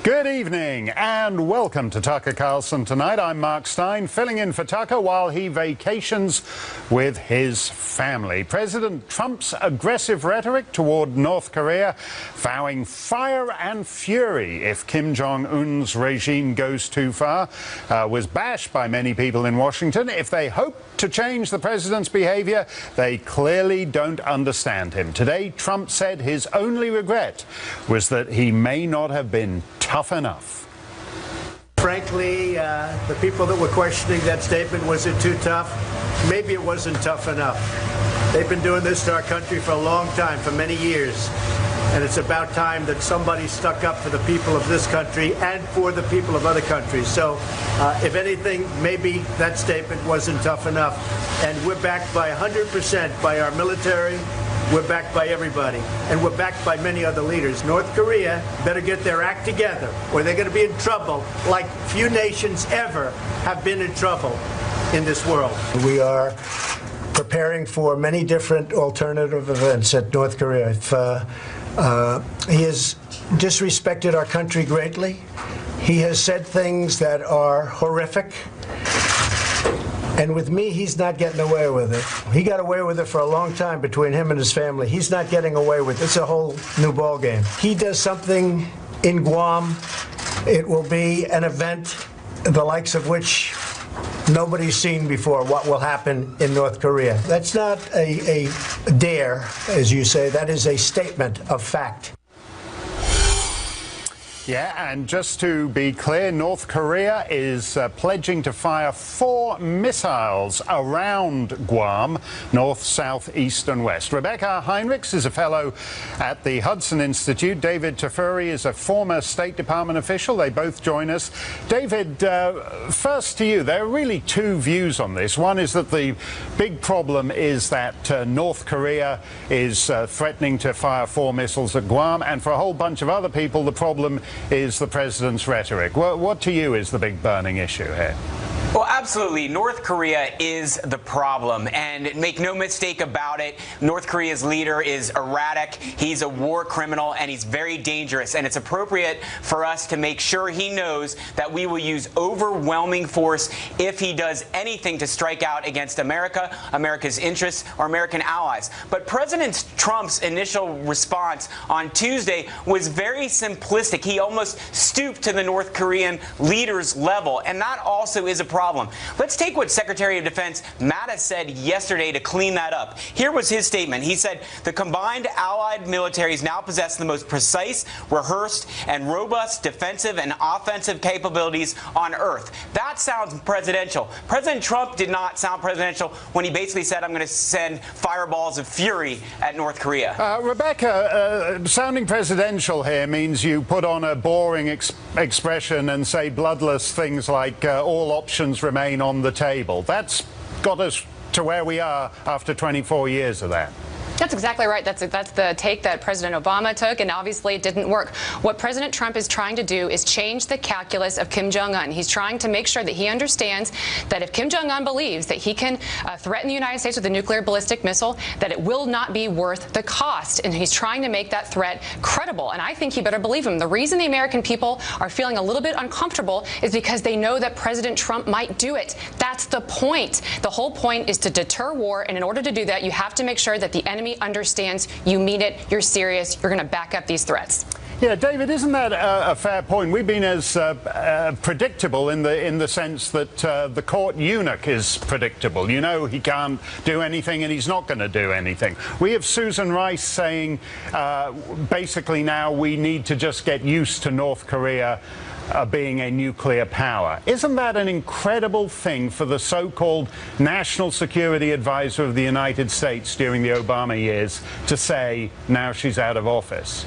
Good evening and welcome to Tucker Carlson Tonight. I'm Mark Stein, filling in for Tucker while he vacations with his family. President Trump's aggressive rhetoric toward North Korea, vowing fire and fury if Kim Jong-un's regime goes too far, was bashed by many people in Washington. If they hope to change the president's behavior, they clearly don't understand him. Today, Trump said his only regret was that he may not have been tough enough. Frankly, the people that were questioning that statement, was it too tough? Maybe it wasn't tough enough. They've been doing this to our country for a long time, for many years. And it's about time that somebody stuck up for the people of this country and for the people of other countries. So, if anything, maybe that statement wasn't tough enough. And we're backed by 100% by our military. We're backed by everybody, and we're backed by many other leaders. North Korea better get their act together, or they're going to be in trouble like few nations ever have been in trouble in this world. We are preparing for many different alternative events at North Korea. If, he has disrespected our country greatly. He has said things that are horrific. And with me, he's not getting away with it. He got away with it for a long time between him and his family. He's not getting away with it. It's a whole new ballgame. He does something in Guam, it will be an event the likes of which nobody's seen before, what will happen in North Korea. That's not a dare, as you say. That is a statement of fact. Yeah, and just to be clear, North Korea is pledging to fire 4 missiles around Guam, north, south, east and west. Rebecca Heinrichs is a fellow at the Hudson Institute. David Tafuri is a former State Department official. They both join us. David, first to you, there are really 2 views on this. One is that the big problem is that North Korea is threatening to fire 4 missiles at Guam, and for a whole bunch of other people, the problem is the president's rhetoric. What to you is the big burning issue here? Well, absolutely. North Korea is the problem, and make no mistake about it, North Korea's leader is erratic, he's a war criminal, and he's very dangerous, and it's appropriate for us to make sure he knows that we will use overwhelming force if he does anything to strike out against America, America's interests, or American allies. But President Trump's initial response on Tuesday was very simplistic. He almost stooped to the North Korean leader's level, and that also is a problem. Let's take what Secretary of Defense Mattis said yesterday to clean that up. Here was his statement. He said, the combined allied militaries now possess the most precise, rehearsed, and robust defensive and offensive capabilities on Earth. That sounds presidential. President Trump did not sound presidential when he basically said, I'm going to send fireballs of fury at North Korea. Rebecca, sounding presidential here means you put on a boring expression and say bloodless things like all options remain on the table. That's got us to where we are after 24 years of that. That's exactly right. That's the take that President Obama took, and obviously it didn't work. What President Trump is trying to do is change the calculus of Kim Jong-un. He's trying to make sure that he understands that if Kim Jong-un believes that he can threaten the United States with a nuclear ballistic missile, that it will not be worth the cost. And he's trying to make that threat credible. And I think he better believe him. The reason the American people are feeling a little bit uncomfortable is because they know that President Trump might do it. That's the point. The whole point is to deter war. And in order to do that, you have to make sure that the enemy understands you mean it, you're serious, you're going to back up these threats. Yeah, David, isn't that a fair point? We've been as predictable in the sense that the court eunuch is predictable. You know he can't do anything and he's not going to do anything. We have Susan Rice saying basically now we need to just get used to North Korea being a nuclear power. Isn't that an incredible thing for the so-called National Security Advisor of the United States during the Obama years to say now she's out of office?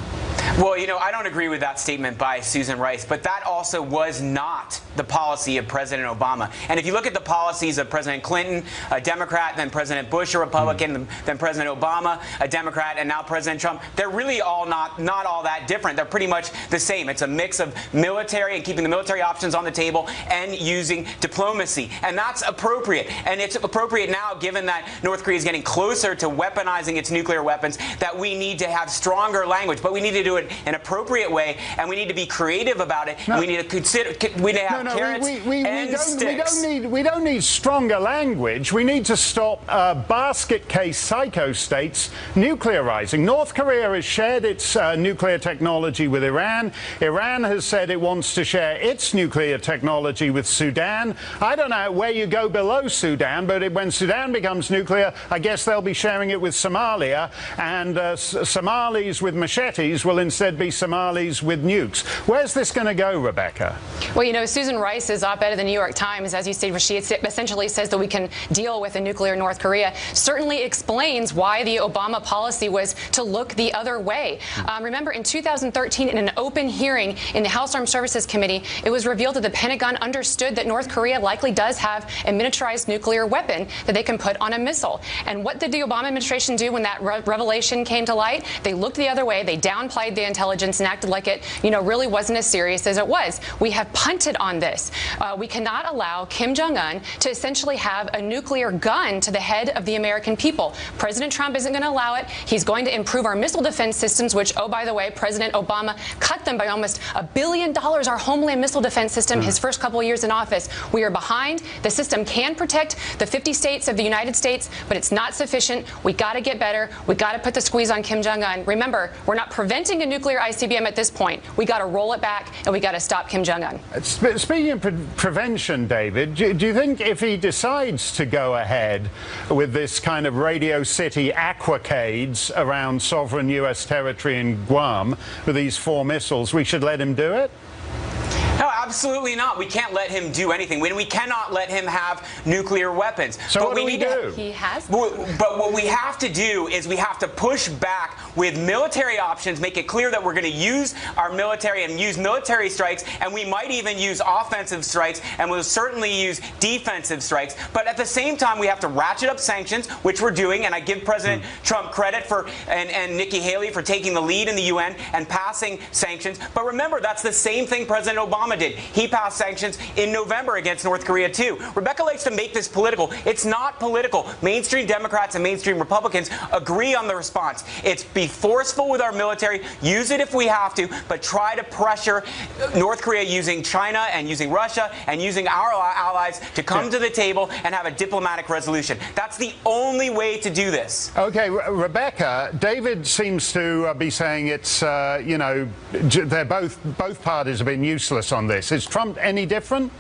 Well, you know, I don't agree with that statement by Susan Rice, but that also was not the policy of President Obama. And if you look at the policies of President Clinton, a Democrat, then President Bush, a Republican, then President Obama, a Democrat, and now President Trump, they're really all not all that different. They're pretty much the same. It's a mix of military and keeping the military options on the table and using diplomacy. And that's appropriate. And it's appropriate now, given that North Korea is getting closer to weaponizing its nuclear weapons, that we need to have stronger language. But we need to do it it in an appropriate way, and we need to be creative about it. And we need to consider. We need to have carrots and sticks. We don't need stronger language. We need to stop basket case psycho-states nuclearizing. North Korea has shared its nuclear technology with Iran. Iran has said it wants to share its nuclear technology with Sudan. I don't know where you go below Sudan, but when Sudan becomes nuclear, I guess they'll be sharing it with Somalia, and Somalis with machetes will instead be Somalis with nukes. Where's this going to go, Rebecca? Well, you know, Susan Rice's op-ed in the New York Times, as you say, she essentially says that we can deal with a nuclear North Korea, certainly explains why the Obama policy was to look the other way. Remember, in 2013, in an open hearing in the House Armed Services Committee, it was revealed that the Pentagon understood that North Korea likely does have a miniaturized nuclear weapon that they can put on a missile. And what did the Obama administration do when that revelation came to light? They looked the other way. They downplayed the intelligence and acted like it, you know, really wasn't as serious as it was. We have punted on this. We cannot allow Kim Jong-un to essentially have a nuclear gun to the head of the American people. President Trump isn't going to allow it. He's going to improve our missile defense systems, which, oh, by the way, President Obama cut them by almost $1 billion, our homeland missile defense system, his first couple of years in office. We are behind. The system can protect the 50 states of the United States, but it's not sufficient. We got to get better. We got to put the squeeze on Kim Jong-un. Remember, we're not preventing a nuclear ICBM at this point. We got to roll it back, and we got to stop Kim Jong-un. Speaking of prevention, David, do you think if he decides to go ahead with this kind of Radio City aquacades around sovereign U.S. territory in Guam with these 4 missiles, we should let him do it? No, absolutely not. We can't let him do anything. We cannot let him have nuclear weapons. So what do we do? He has. But what we have to do is we have to push back with military options, make it clear that we're going to use our military and use military strikes, and we might even use offensive strikes, and we'll certainly use defensive strikes. But at the same time, we have to ratchet up sanctions, which we're doing, and I give President Trump credit for, and Nikki Haley for taking the lead in the UN and passing sanctions. But remember, that's the same thing President Obama did. He passed sanctions in November against North Korea, too. Rebecca likes to make this political. It's not political. Mainstream Democrats and mainstream Republicans agree on the response. It's be forceful with our military, use it if we have to, but try to pressure North Korea using China and using Russia and using our allies to come to the table and have a diplomatic resolution. That's the only way to do this. Okay, Rebecca, David seems to be saying it's, you know, they're both parties have been useless on this. Is Trump any different?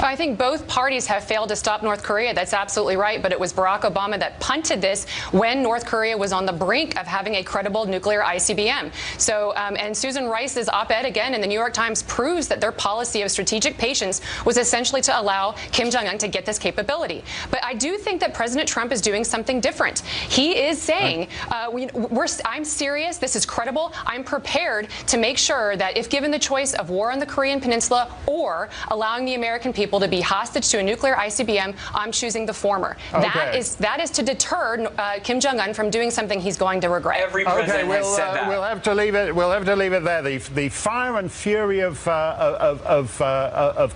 I think both parties have failed to stop North Korea. That's absolutely right. But it was Barack Obama that punted this when North Korea was on the brink of having a credible nuclear ICBM. So, and Susan Rice's op-ed again in the New York Times proves that their policy of strategic patience was essentially to allow Kim Jong-un to get this capability. But I do think that President Trump is doing something different. He is saying, I'm serious. This is credible. I'm prepared to make sure that if given the choice of war on the Korean Peninsula or allowing the American people to be hostage to a nuclear ICBM, I'm choosing the former. Okay. That is to deter Kim Jong-un from doing something he's going to regret. Every president has said that. We'll have to leave it. We'll have to leave it there. The fire and fury of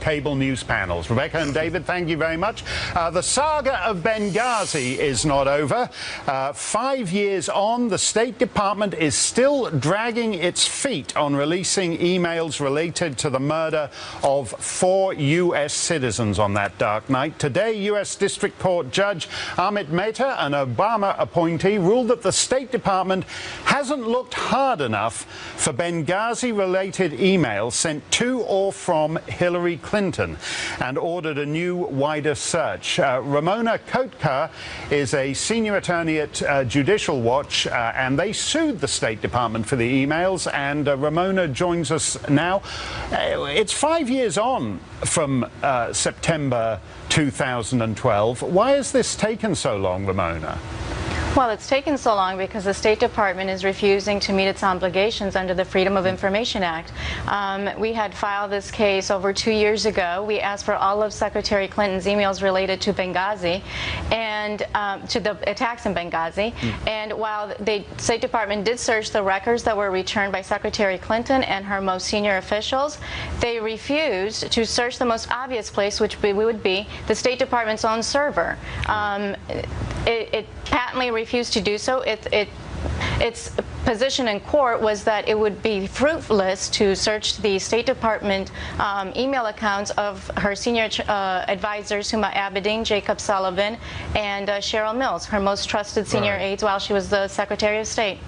cable news panels. Rebecca and David, thank you very much. The saga of Benghazi is not over. 5 years on, the State Department is still dragging its feet on releasing emails related to the murder of 4 U.S. citizens on that dark night. Today, U.S. District Court Judge Amit Mehta, an Obama appointee, ruled that the State Department hasn't looked hard enough for Benghazi-related emails sent to or from Hillary Clinton and ordered a new, wider search. Ramona Kotka is a senior attorney at Judicial Watch, and they sued the State Department for the emails, and Ramona joins us now. It's 5 years on from September 2012. Why has this taken so long, Ramona? Well, it's taken so long because the State Department is refusing to meet its obligations under the Freedom of Information Act. We had filed this case over 2 years ago. We asked for all of Secretary Clinton's emails related to Benghazi and to the attacks in Benghazi. And while the State Department did search the records that were returned by Secretary Clinton and her most senior officials, they refused to search the most obvious place, which would be the State Department's own server. It patently refused to do so. It's position in court was that it would be fruitless to search the State Department email accounts of her senior advisors, Huma Abedin, Jacob Sullivan, and Cheryl Mills, her most trusted senior aides while she was the Secretary of State.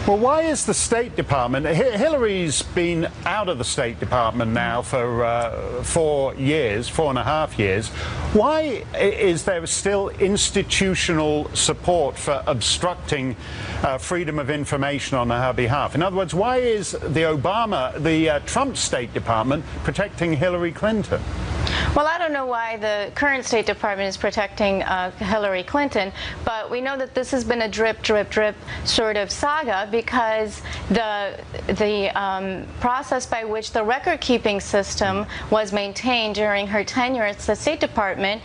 Well, why is the State Department, Hillary's been out of the State Department now for 4 years, 4.5 years. Why is there still institutional support for obstructing freedom of information on her behalf? In other words, why is the Trump State Department protecting Hillary Clinton? Well, I don't know why the current State Department is protecting Hillary Clinton, but we know that this has been a drip, drip, drip sort of saga because the process by which the record-keeping system was maintained during her tenure at the State Department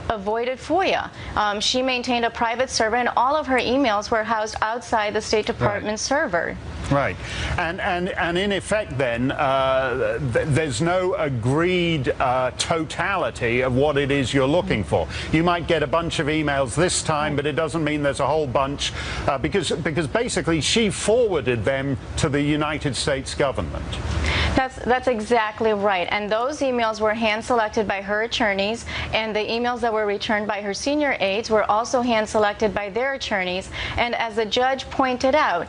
avoided FOIA. She maintained a private server, and all of her emails were housed outside the State Department server. Right, and in effect then, there's no agreed totality of what it is you're looking for. You might get a bunch of emails this time, but it doesn't mean there's a whole bunch, because basically she forwarded them to the United States government. That's exactly right, and those emails were hand-selected by her attorneys, and the emails that were returned by her senior aides were also hand-selected by their attorneys. And as the judge pointed out,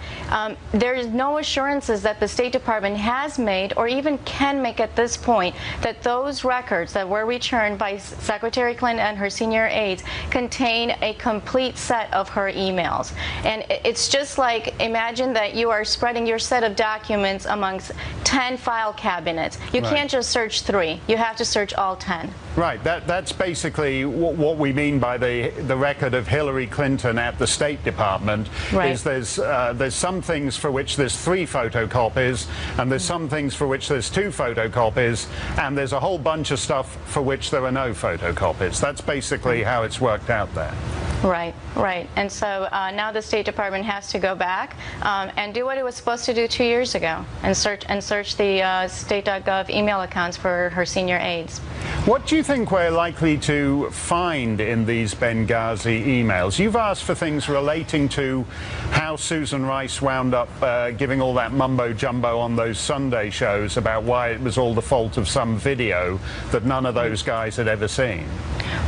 there is no assurances that the State Department has made or even can make at this point that those records that were returned by Secretary Clinton and her senior aides contain a complete set of her emails. And it's just like, imagine that you are spreading your set of documents amongst 10 file cabinets. You can't just search 3. You have to search all 10. Right. That's basically what we mean by the record of Hillary Clinton at the State Department. Right. Is there's some things for which there's 3 photocopies, and there's some things for which there's 2 photocopies, and there's a whole bunch of stuff for which there are no photocopies. That's basically how it's worked out there. Right, right. And so now the State Department has to go back and do what it was supposed to do 2 years ago, and search the state.gov email accounts for her senior aides. What do you think we're likely to find in these Benghazi emails? You've asked for things relating to how Susan Rice wound up giving all that mumbo-jumbo on those Sunday shows about why it was all the fault of some video that none of those guys had ever seen.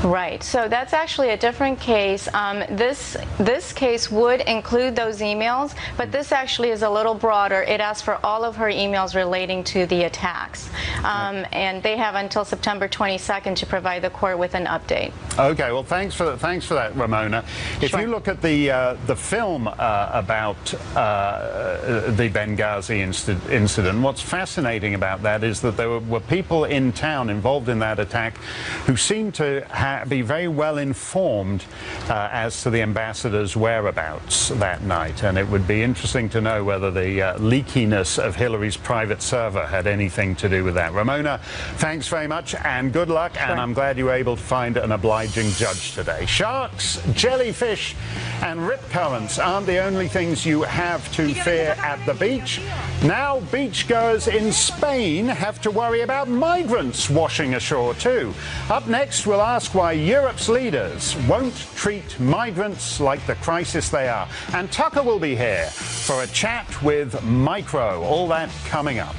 Right. So that's actually a different case. This case would include those emails, but this actually is a little broader. It asks for all of her emails relating to the attacks, and they have until September 22nd to provide the court with an update. Okay. Well, thanks for that, Ramona. If you look at the film about the Benghazi incident, what's fascinating about that is that there were people in town involved in that attack who seemed to be very well informed as to the ambassador's whereabouts that night, and it would be interesting to know whether the leakiness of Hillary's private server had anything to do with that. Ramona, thanks very much and good luck, and I'm glad you were able to find an obliging judge today. Sharks, jellyfish and rip currents aren't the only things you have to fear at the beach. Now beachgoers in Spain have to worry about migrants washing ashore too. Up next, we'll ask why Europe's leaders won't treat migrants like the crisis they are. And Tucker will be here for a chat with Micro. All that coming up.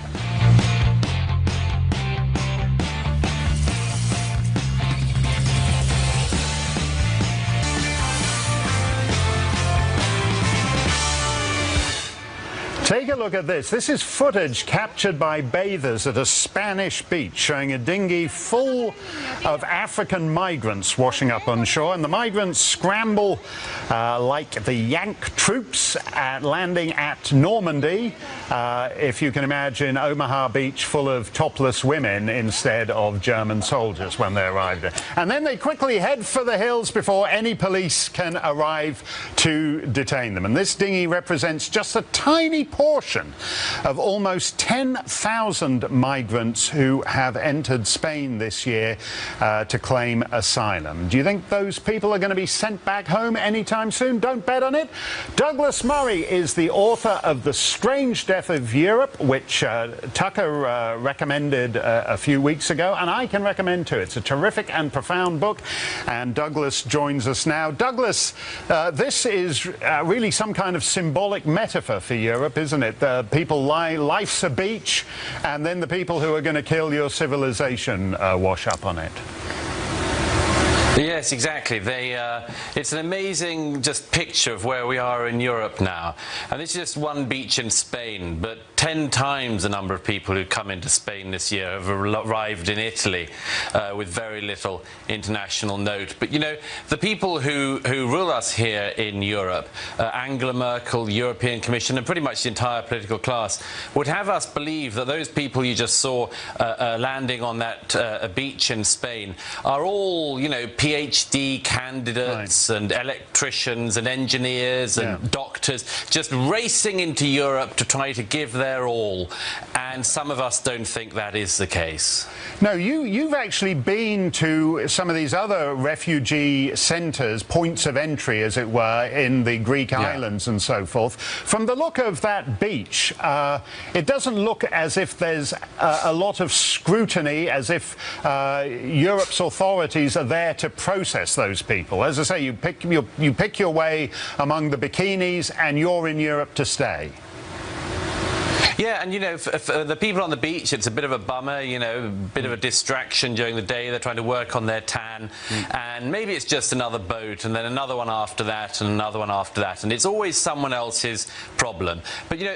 Take a look at this. This is footage captured by bathers at a Spanish beach showing a dinghy full of African migrants washing up on shore, and the migrants scramble like the Yank troops landing at Normandy. If you can imagine Omaha Beach full of topless women instead of German soldiers when they arrived there. And then they quickly head for the hills before any police can arrive to detain them. And this dinghy represents just a tiny portion proportion of almost 10,000 migrants who have entered Spain this year to claim asylum. Do you think those people are going to be sent back home anytime soon? Don't bet on it. Douglas Murray is the author of The Strange Death of Europe, which Tucker recommended a few weeks ago, and I can recommend too. It's a terrific and profound book, and Douglas joins us now. Douglas, this is really some kind of symbolic metaphor for Europe, isn't it? People life's a beach, and then the people who are going to kill your civilization wash up on it. Yes, exactly. It's an amazing just picture of where we are in Europe now. And this is just one beach in Spain, but 10 times the number of people who come into Spain this year have arrived in Italy with very little international note. But, you know, the people who rule us here in Europe, Angela Merkel, the European Commission, and pretty much the entire political class, would have us believe that those people you just saw landing on that beach in Spain are all, you know, PhD candidates and electricians and engineers and doctors just racing into Europe to try to give their all. And some of us don't think that is the case. No, you've actually been to some of these other refugee centres, points of entry, as it were, in the Greek islands and so forth. From the look of that beach, it doesn't look as if there's a lot of scrutiny, as if Europe's authorities are there to process those people. As I say, you pick your way among the bikinis, and you're in Europe to stay. Yeah, and you know, for the people on the beach, it's a bit of a bummer, you know, a bit of a distraction during the day. They're trying to work on their tan, and maybe it's just another boat, and then another one after that, and another one after that, and it's always someone else's problem. But, you know,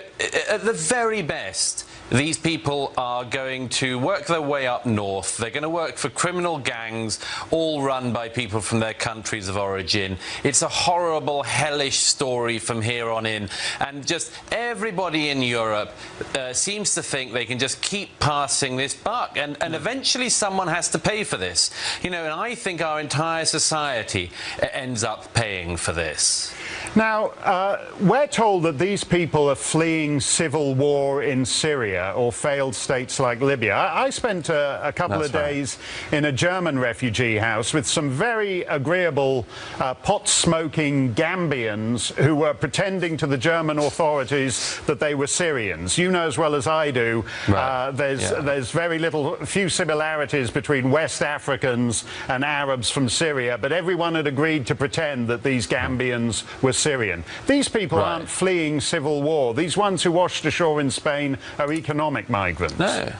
at the very best, these people are going to work their way up north. They're going to work for criminal gangs, all run by people from their countries of origin. It's a horrible, hellish story from here on in. And just everybody in Europe seems to think they can just keep passing this buck. And eventually someone has to pay for this. You know, and I think our entire society ends up paying for this. Now, we're told that these people are fleeing civil war in Syria or failed states like Libya. I spent a couple of days in a German refugee house with some very agreeable pot-smoking Gambians who were pretending to the German authorities that they were Syrians. You know as well as I do, there's very few similarities between West Africans and Arabs from Syria, but everyone had agreed to pretend that these Gambians were Syrian. These people aren't fleeing civil war. These ones who washed ashore in Spain are economic migrants. No.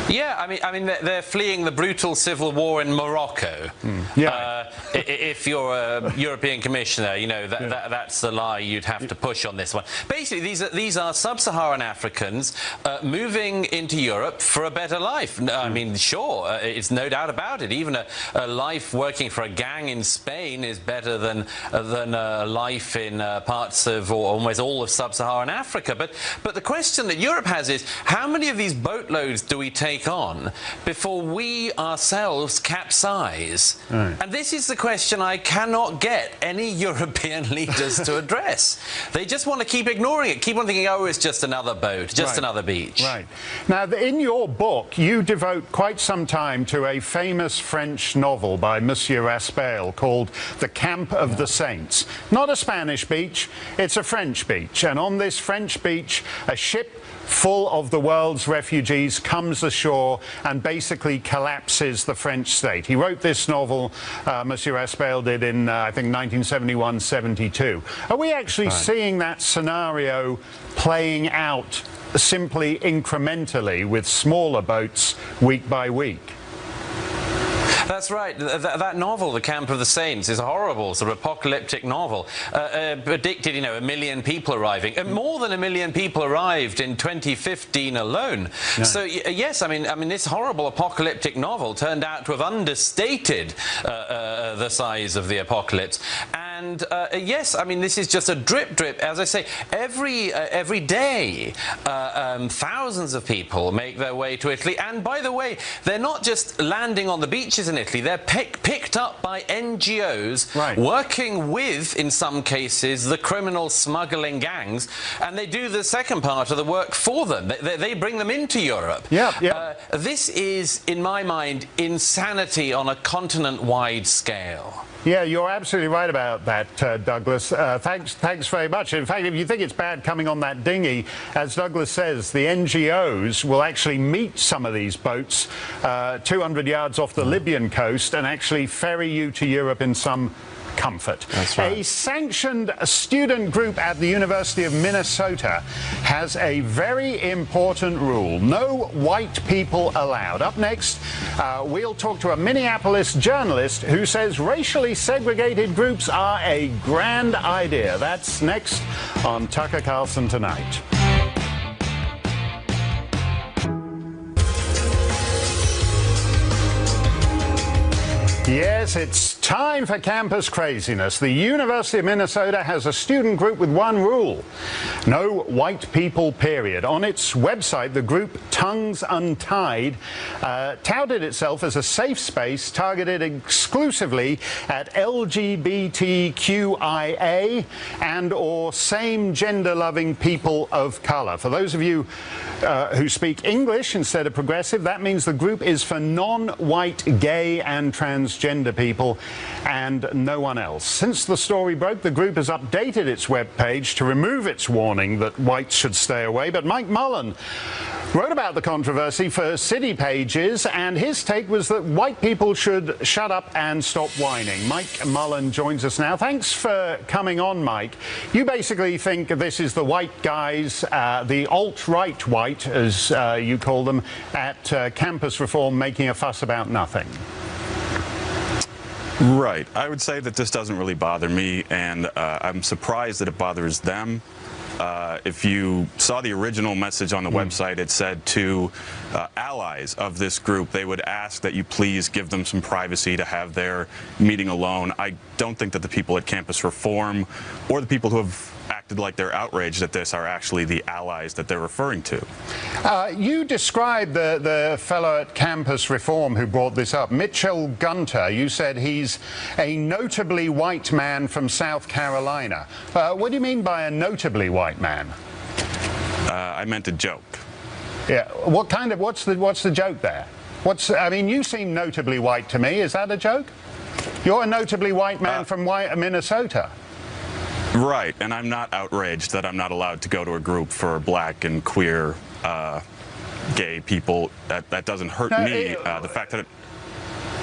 Yeah, I mean, they're fleeing the brutal civil war in Morocco. If you're a European commissioner, you know that's the lie you'd have to push on this one. Basically, these are sub-Saharan Africans moving into Europe for a better life. I mean, sure, it's no doubt about it. Even a life working for a gang in Spain is better than a life in parts of or almost all of sub-Saharan Africa. But the question that Europe has is, how many of these boatloads do we take on before we ourselves capsize? And this is the question I cannot get any European leaders to address. They just want to keep ignoring it, keep on thinking, oh, it's just another boat, just another beach. Right. Now, in your book, you devote quite some time to a famous French novel by Monsieur Raspail called The Camp of the Saints. Not a Spanish beach, it's a French beach. And on this French beach, a ship full of the world's refugees comes ashore and basically collapses the French state. He wrote this novel, Monsieur Raspail did, in, I think, 1971-72. Are we actually seeing that scenario playing out simply incrementally with smaller boats week by week? That's right. That novel, The Camp of the Saints, is a horrible sort of apocalyptic novel. Predicted, you know, 1 million people arriving. And more than 1 million people arrived in 2015 alone. So, yes, I mean, this horrible apocalyptic novel turned out to have understated the size of the apocalypse. And And yes, I mean, this is just a drip. As I say, every day, thousands of people make their way to Italy. And by the way, they're not just landing on the beaches in Italy. They're picked up by NGOs working with, in some cases, the criminal smuggling gangs, and they do the second part of the work for them. They bring them into Europe. This is, in my mind, insanity on a continent-wide scale. Yeah, you're absolutely right about that, Douglas. Thanks very much. In fact, if you think it's bad coming on that dinghy, as Douglas says, the NGOs will actually meet some of these boats 200 yards off the Libyan coast and actually ferry you to Europe in some comfort. That's right. A sanctioned student group at the University of Minnesota has a very important rule: no white people allowed. Up next, we'll talk to a Minneapolis journalist who says racially segregated groups are a grand idea. That's next on Tucker Carlson Tonight. Yes, it's time for campus craziness. The University of Minnesota has a student group with one rule: no white people, period. On its website, the group Tongues Untied touted itself as a safe space targeted exclusively at LGBTQIA and or same gender-loving people of color. For those of you who speak English instead of progressive, that means the group is for non-white gay and transgender people and no one else. Since the story broke, the group has updated its webpage to remove its warning that whites should stay away. But Mike Mullen wrote about the controversy for City Pages, and his take was that white people should shut up and stop whining. Mike Mullen joins us now. Thanks for coming on, Mike. You basically think this is the white guys, the alt-right white, as you call them, at campus reform making a fuss about nothing. Right. I would say that this doesn't really bother me, and I'm surprised that it bothers them. If you saw the original message on the website, it said to allies of this group, they would ask that you please give them some privacy to have their meeting alone. I don't think that the people at Campus Reform or the people who have acted like they're outraged at this are actually the allies that they're referring to. You described the fellow at Campus Reform who brought this up, Mitchell Gunter. You said he's a notably white man from South Carolina. What do you mean by a notably white man? I meant a joke. Yeah. What kind of? What's the joke there? I mean, you seem notably white to me. Is that a joke? You're a notably white man from Minnesota. Right, and I'm not outraged that I'm not allowed to go to a group for black and queer gay people. That doesn't hurt me. The fact that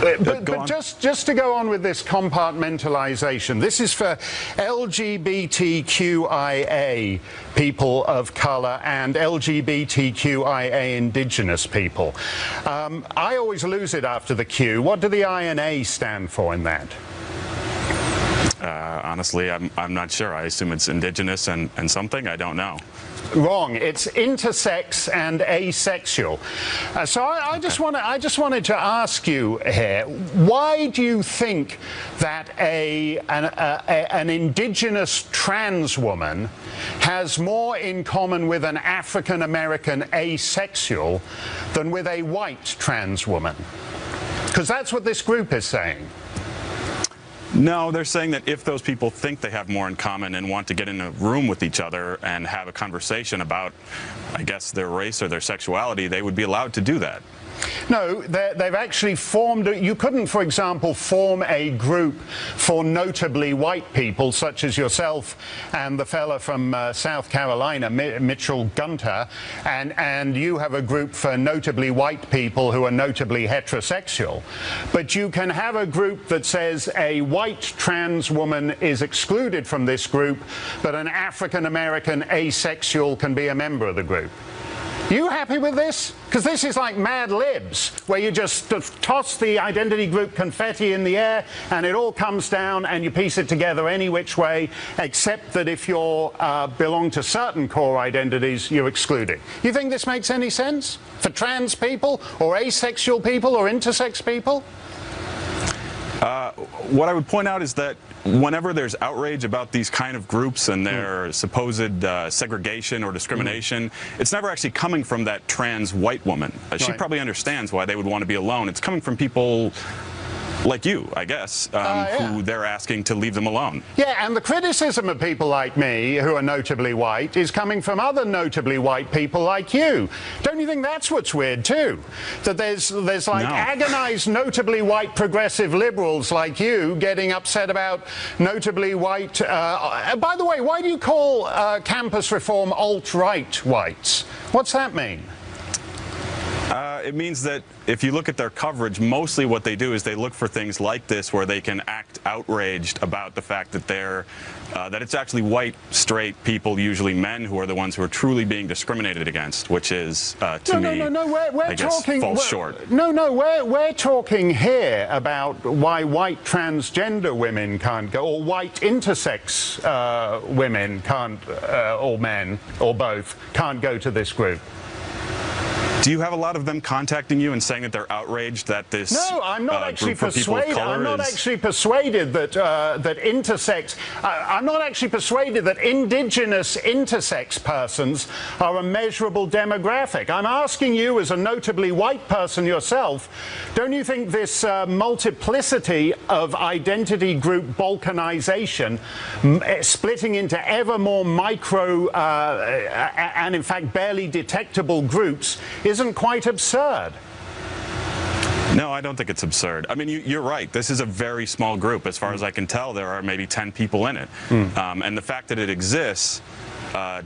But just to go on with this compartmentalization, this is for LGBTQIA people of color and LGBTQIA indigenous people. I always lose it after the Q. What do the I and A stand for in that? Honestly, I'm not sure. I assume it's indigenous and something. I don't know. Wrong. It's intersex and asexual. So I just wanted to ask you here: why do you think that an indigenous trans woman has more in common with an African American asexual than with a white trans woman? Because that's what this group is saying. No, they're saying that if those people think they have more in common and want to get in a room with each other and have a conversation about, I guess, their race or their sexuality, they would be allowed to do that. No, they've actually formed. You couldn't, for example, form a group for notably white people, such as yourself and the fella from South Carolina, Mitchell Gunter, and you have a group for notably white people who are notably heterosexual. But you can have a group that says a white trans woman is excluded from this group, but an African American asexual can be a member of the group. You happy with this? Because this is like Mad Libs, where you just toss the identity group confetti in the air and it all comes down and you piece it together any which way, except that if you belong to certain core identities, you're excluded. You think this makes any sense for trans people or asexual people or intersex people? What I would point out is that whenever there's outrage about these kind of groups and their supposed segregation or discrimination, it's never actually coming from that trans white woman. She probably understands why they would want to be alone. It's coming from people like you, I guess, who they're asking to leave them alone. Yeah, and the criticism of people like me, who are notably white, is coming from other notably white people like you. Don't you think that's what's weird, too? That there's like agonized, notably white progressive liberals like you getting upset about notably white... by the way, why do you call campus reform alt-right whites? What's that mean? It means that if you look at their coverage, mostly what they do is they look for things like this where they can act outraged about the fact that that it's actually white, straight people, usually men, who are the ones who are truly being discriminated against, which is, to me, I guess, falls short. We're talking here about why white transgender women can't go, or white intersex women can't, or men, or both, can't go to this group. Do you have a lot of them contacting you and saying that they're outraged that this No, I'm not actually persuaded. I'm not actually persuaded that I'm not actually persuaded that indigenous intersex persons are a measurable demographic. I'm asking you, as a notably white person yourself, don't you think this multiplicity of identity group balkanization, splitting into ever more micro and in fact barely detectable groups, isn't quite absurd? No, I don't think it's absurd. I mean, you're right. This is a very small group. As far as I can tell, there are maybe 10 people in it. And the fact that it exists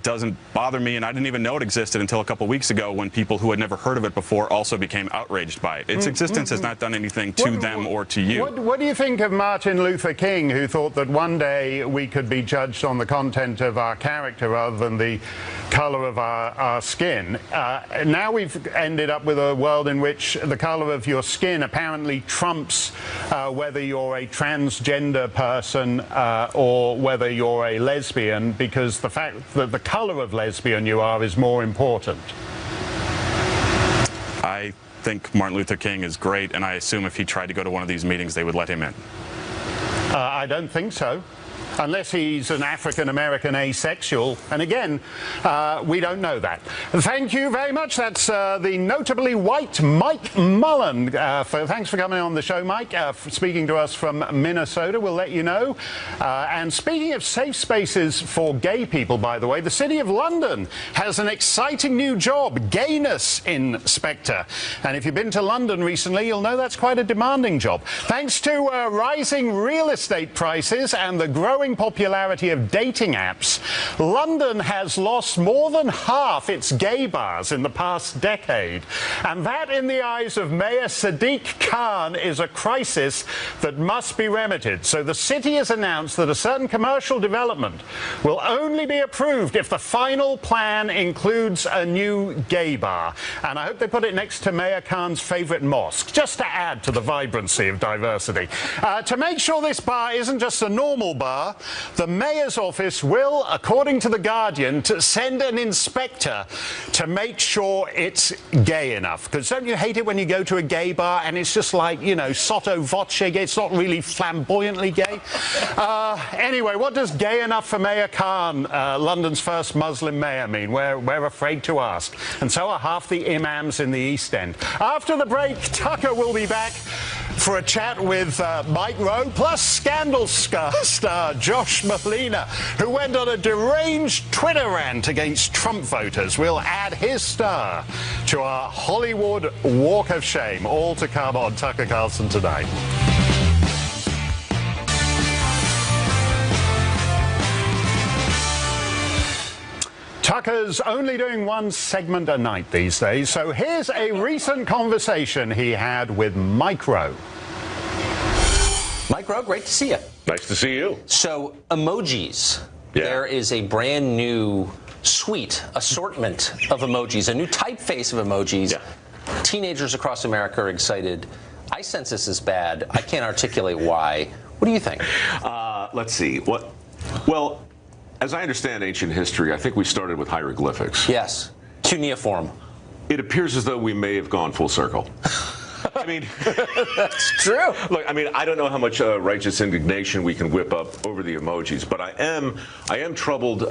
doesn't bother me, and I didn't even know it existed until a couple weeks ago when people who had never heard of it before also became outraged by it. Its existence has not done anything to them or to you. What do you think of Martin Luther King, who thought that one day we could be judged on the content of our character rather than the color of our skin? Now we've ended up with a world in which the color of your skin apparently trumps whether you're a transgender person or whether you're a lesbian, because the fact that the color of lesbian you are is more important. I think Martin Luther King is great, and I assume if he tried to go to one of these meetings, they would let him in. I don't think so. Unless he's an African-American asexual. And again, we don't know that. Thank you very much. That's the notably white Mike Mullen. Thanks for coming on the show, Mike. Speaking to us from Minnesota, we'll let you know. And speaking of safe spaces for gay people, by the way, the City of London has an exciting new job, gayness inspector. And if you've been to London recently, you'll know that's quite a demanding job. Thanks to rising real estate prices and the growing popularity of dating apps, London has lost more than half its gay bars in the past decade. And that, in the eyes of Mayor Sadiq Khan, is a crisis that must be remedied. So the city has announced that a certain commercial development will only be approved if the final plan includes a new gay bar. And I hope they put it next to Mayor Khan's favorite mosque, just to add to the vibrancy of diversity. To make sure this bar isn't just a normal bar, the mayor's office will, according to The Guardian, send an inspector to make sure it's gay enough. Because don't you hate it when you go to a gay bar and it's just like, you know, sotto voce gay? It's not really flamboyantly gay. Anyway, what does gay enough for Mayor Khan, London's first Muslim mayor, mean? We're afraid to ask. And so are half the imams in the East End. After the break, Tucker will be back for a chat with Mike Rowe, plus Scandal star Josh Molina, who went on a deranged Twitter rant against Trump voters. We'll add his star to our Hollywood Walk of Shame. All to come on Tucker Carlson tonight. Tucker's only doing one segment a night these days, so here's a recent conversation he had with Mike Rowe. Mike Rowe, great to see you. Nice to see you. So, emojis. Yeah. There is a brand new suite, assortment of emojis, a new typeface of emojis. Yeah. Teenagers across America are excited. I sense this is bad. I can't articulate why. What do you think? Let's see. Well, as I understand ancient history, I think we started with hieroglyphics. Yes. Cuneiform. It appears as though we may have gone full circle. I mean, that's true. Look, I mean, I don't know how much righteous indignation we can whip up over the emojis, but I am troubled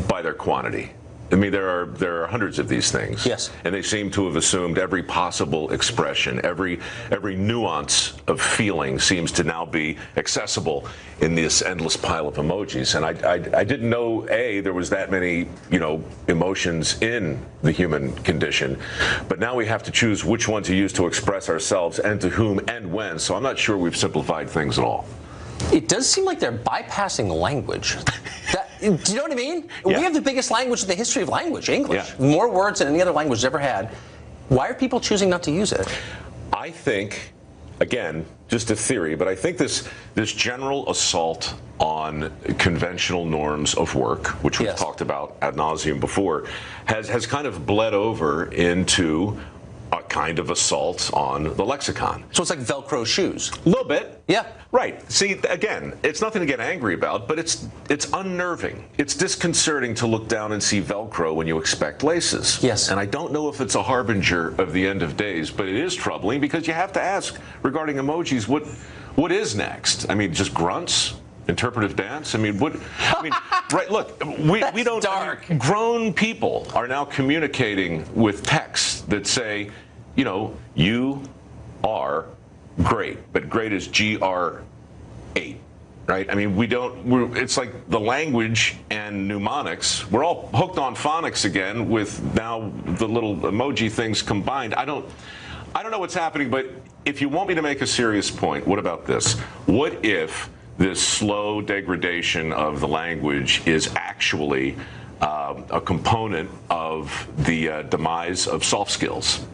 by their quantity. I mean, there are hundreds of these things. Yes. And they seem to have assumed every possible expression, every nuance of feeling seems to now be accessible in this endless pile of emojis. And I didn't know, there was that many, emotions in the human condition. But now we have to choose which one to use to express ourselves and to whom and when. So I'm not sure we've simplified things at all. It does seem like they're bypassing the language. Do you know what I mean? Yeah. We have the biggest language in the history of language, English. Yeah. More words than any other language has ever had. Why are people choosing not to use it? I think, again, just a theory, but I think this general assault on conventional norms of work, which we've talked about ad nauseum before, has kind of bled over into a kind of assault on the lexicon. So it's like Velcro shoes. A little bit. Yeah. Right. See, again, it's nothing to get angry about, but it's unnerving. It's disconcerting to look down and see Velcro when you expect laces. Yes. And I don't know if it's a harbinger of the end of days, but it is troubling because you have to ask regarding emojis, what is next? I mean, just grunts? Interpretive dance? I mean, right, look, we don't, dark. Grown people are now communicating with texts that say, you are great, but great is GR8, right? I mean, it's like the language and mnemonics, we're all hooked on phonics again with now the little emoji things combined. I don't know what's happening, but if you want me to make a serious point, what about this? What if this slow degradation of the language is actually a component of the demise of soft skills?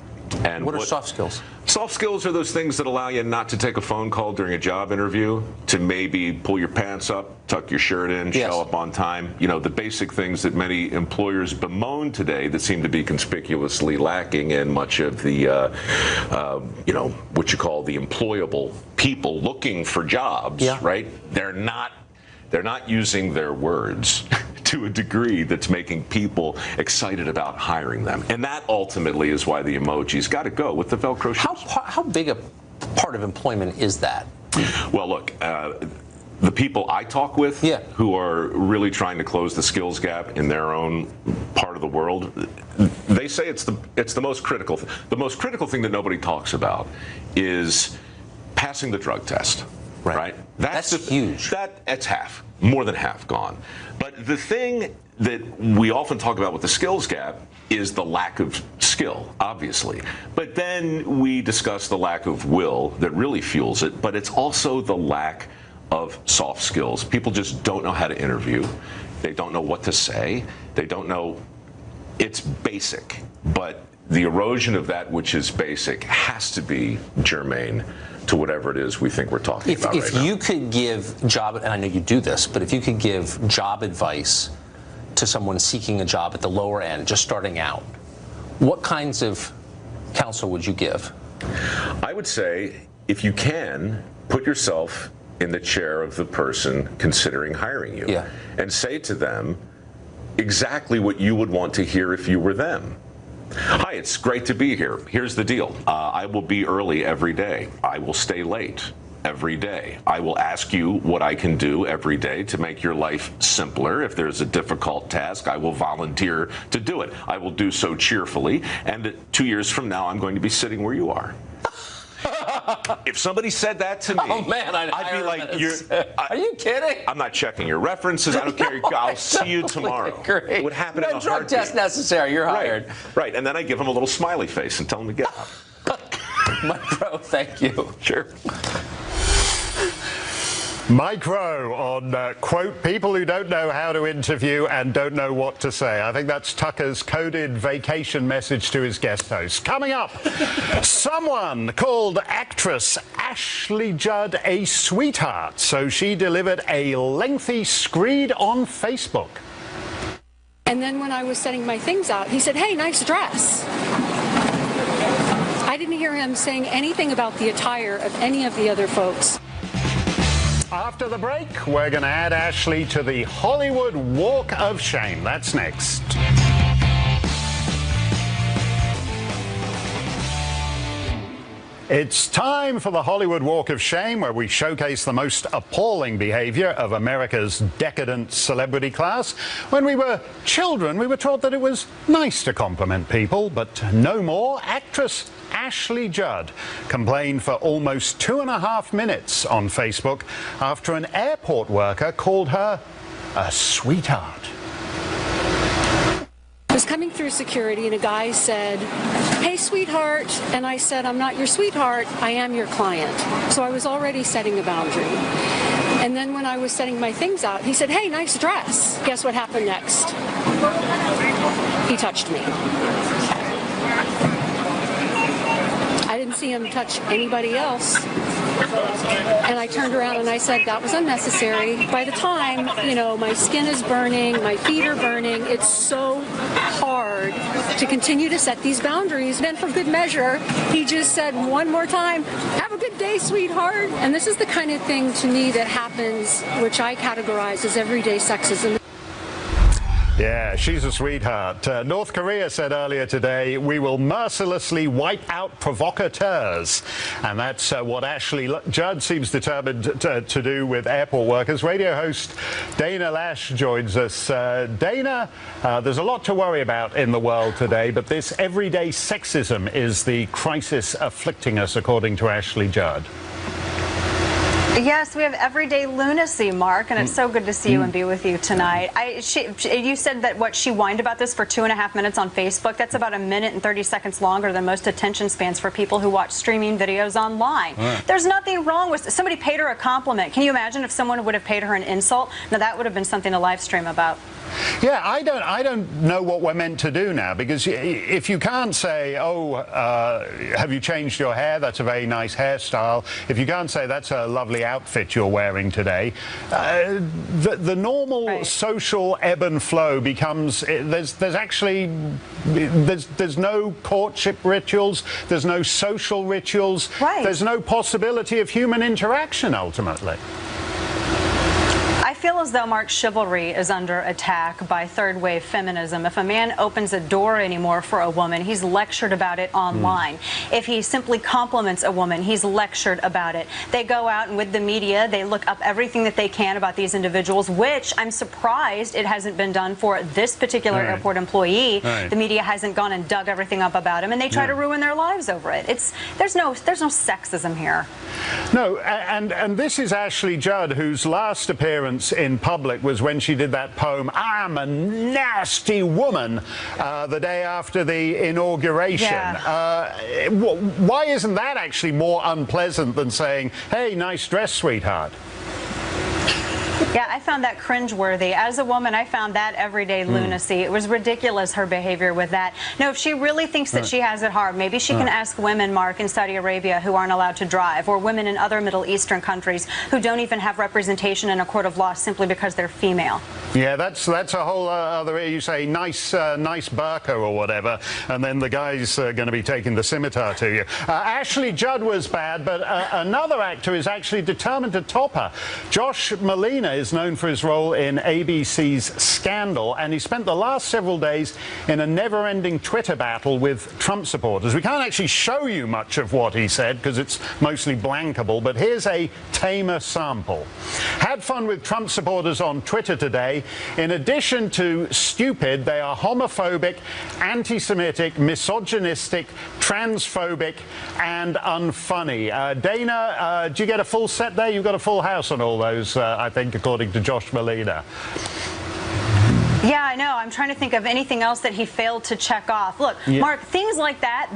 And what are soft skills? Soft skills are those things that allow you not to take a phone call during a job interview, to maybe pull your pants up, tuck your shirt in, show up on time. The basic things that many employers bemoan today that seem to be conspicuously lacking in much of the, what you call the employable people looking for jobs, right? They're not using their words to a degree that's making people excited about hiring them. And that ultimately is why the emojis got to go with the Velcro shoes. How big a part of employment is that? Well, look, the people I talk with who are really trying to close the skills gap in their own part of the world, they say it's the most critical. The most critical thing that nobody talks about is passing the drug test. Right? That's huge. That's half, more than half gone. But the thing that we often talk about with the skills gap is the lack of skill, obviously. But then we discuss the lack of will that really fuels it, but it's also the lack of soft skills. People just don't know how to interview. They don't know what to say. They don't know. It's basic, but the erosion of that which is basic has to be germane to whatever it is we think we're talking about right now. If you could give job, and I know you do this, but if you could give job advice to someone seeking a job at the lower end, just starting out, what kinds of counsel would you give? I would say, if you can, put yourself in the chair of the person considering hiring you and say to them exactly what you would want to hear if you were them. Hi, it's great to be here. Here's the deal. I will be early every day. I will stay late every day. I will ask you what I can do every day to make your life simpler. If there's a difficult task, I will volunteer to do it. I will do so cheerfully. And 2 years from now, I'm going to be sitting where you are. If somebody said that to me, I'd be like, are you kidding? I'm not checking your references. I don't care. I'll see you tomorrow. Great. It would happen in a drug heartbeat. test necessary. You're hired. Right. And then I give them a little smiley face and tell them to get up. Micro, thank you. Sure. Micro on, quote, people who don't know how to interview and don't know what to say. I think that's Tucker's coded vacation message to his guest host. Coming up, someone called actress Ashley Judd a sweetheart, so she delivered a lengthy screed on Facebook. And then when I was setting my things out, he said, "Hey, nice dress." I didn't hear him saying anything about the attire of any of the other folks. After the break, we're going to add Ashley to the Hollywood Walk of Shame. That's next. It's time for the Hollywood Walk of Shame, where we showcase the most appalling behavior of America's decadent celebrity class. When we were children, we were taught that it was nice to compliment people, but no more. Actress Ashley Judd complained for almost 2.5 minutes on Facebook after an airport worker called her a sweetheart. I was coming through security and a guy said, "Hey, sweetheart," and I said, "I'm not your sweetheart, I am your client." So I was already setting a boundary. And then when I was setting my things out, he said, "Hey, nice dress." Guess what happened next? He touched me. I didn't see him touch anybody else. And I turned around and I said, that was unnecessary. By the time, you know, my skin is burning, my feet are burning, it's so hard to continue to set these boundaries. Then for good measure, he just said one more time, "Have a good day, sweetheart." And this is the kind of thing to me that happens, which I categorize as everyday sexism. Yeah, she's a sweetheart. North Korea said earlier today, "We will mercilessly wipe out provocateurs." And that's what Ashley Judd seems determined to do with airport workers. Radio host Dana Lash joins us. Dana, there's a lot to worry about in the world today, but this everyday sexism is the crisis afflicting us, according to Ashley Judd. Yes, we have everyday lunacy, Mark, and it's so good to see you and be with you tonight. You said that she whined about this for 2.5 minutes on Facebook. That's about 1 minute and 30 seconds longer than most attention spans for people who watch streaming videos online. Right. There's nothing wrong with somebody paid her a compliment. Can you imagine if someone would have paid her an insult? Now that would have been something to live stream about. Yeah, I don't know what we're meant to do now, because if you can't say, "Oh, have you changed your hair? That's a very nice hairstyle." If you can't say, "That's a lovely outfit you're wearing today," the normal social ebb and flow becomes there's no courtship rituals, there's no social rituals, there's no possibility of human interaction ultimately. I feel as though, Mark, chivalry is under attack by third-wave feminism. If a man opens a door anymore for a woman, he's lectured about it online. If he simply compliments a woman, he's lectured about it. They go out and with the media, they look up everything that they can about these individuals, which I'm surprised it hasn't been done for this particular airport employee. The media hasn't gone and dug everything up about him, and they try to ruin their lives over it. There's no sexism here. No, and this is Ashley Judd, whose last appearance in public was when she did that poem, "I'm a nasty woman," the day after the inauguration. Yeah. Why isn't that actually more unpleasant than saying, "Hey, nice dress, sweetheart"? Yeah, I found that cringeworthy. As a woman, I found that everyday lunacy. It was ridiculous, her behavior with that. No, if she really thinks that she has it hard, maybe she can ask women, Mark, in Saudi Arabia who aren't allowed to drive, or women in other Middle Eastern countries who don't even have representation in a court of law simply because they're female. Yeah, that's a whole other, you say, nice burqa or whatever, and then the guy's going to be taking the scimitar to you. Ashley Judd was bad, but another actor is actually determined to top her. Josh Malina is known for his role in ABC's Scandal, and he spent the last several days in a never-ending Twitter battle with Trump supporters. We can't actually show you much of what he said because it's mostly blankable, but here's a tamer sample. Had fun with Trump supporters on Twitter today. In addition to stupid, they are homophobic, anti-Semitic, misogynistic, transphobic, and unfunny. Dana, do you get a full set there? You've got a full house on all those, I think, according to Josh Malina. Yeah, I know. I'm trying to think of anything else that he failed to check off. Look, Mark, things like that,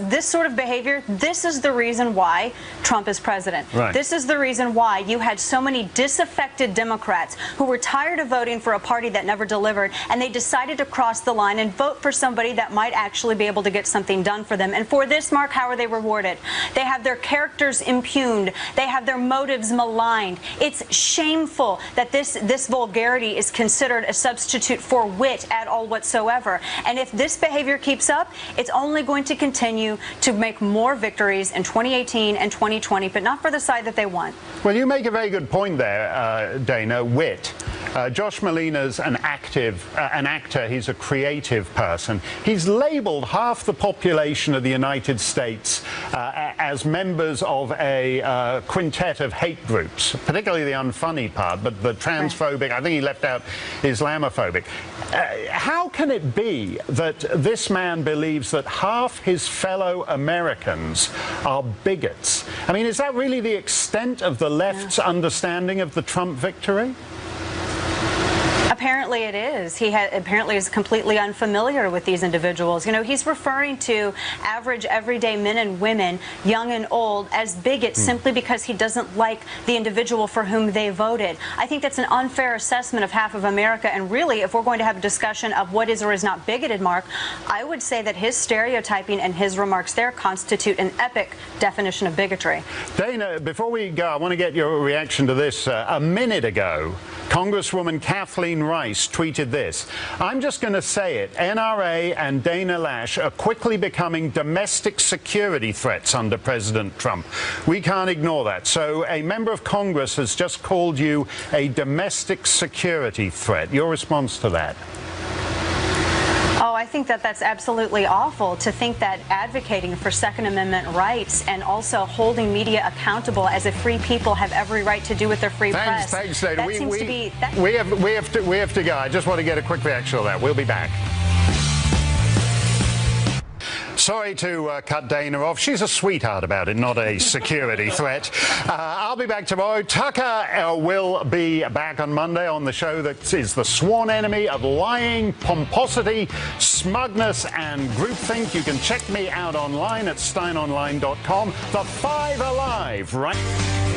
this sort of behavior, this is the reason why Trump is president. This is the reason why you had so many disaffected Democrats who were tired of voting for a party that never delivered, and they decided to cross the line and vote for somebody that might actually be able to get something done for them. And for this, Mark, how are they rewarded? They have their characters impugned. They have their motives maligned. It's shameful that this vulgarity is considered a substitute for wit at all whatsoever. And if this behavior keeps up, it's only going to continue to make more victories in 2018 and 2020, but not for the side that they want. Well, you make a very good point there, Dana, wit. Josh Malina's an actor. He's a creative person. He's labeled half the population of the United States as members of a quintet of hate groups, particularly the unfunny part, but the transphobic, I think he left out Islamophobic. How can it be that this man believes that half his fellow Americans are bigots? I mean, is that really the extent of the left's understanding of the Trump victory? Apparently it is. He apparently is completely unfamiliar with these individuals. You know, he's referring to average everyday men and women, young and old, as bigots simply because he doesn't like the individual for whom they voted. I think that's an unfair assessment of half of America, and really, if we're going to have a discussion of what is or is not bigoted, Mark, I would say that his stereotyping and his remarks there constitute an epic definition of bigotry. Dana, before we go, I want to get your reaction to this. A minute ago, Congresswoman Kathleen Rice tweeted this: "I'm just going to say it. NRA and Dana Lash are quickly becoming domestic security threats under President Trump. We can't ignore that." So a member of Congress has just called you a domestic security threat. Your response to that? Oh, I think that that's absolutely awful to think that advocating for Second Amendment rights and also holding media accountable as if free people have every right to do with their free press. Thanks, Dana. That seems to be. We have to go. I just want to get a quick reaction on that. We'll be back. Sorry to cut Dana off. She's a sweetheart about it, not a security threat. I'll be back tomorrow. Tucker will be back on Monday on the show that is the sworn enemy of lying, pomposity, smugness, and groupthink. You can check me out online at steinonline.com. The Five Alive, right?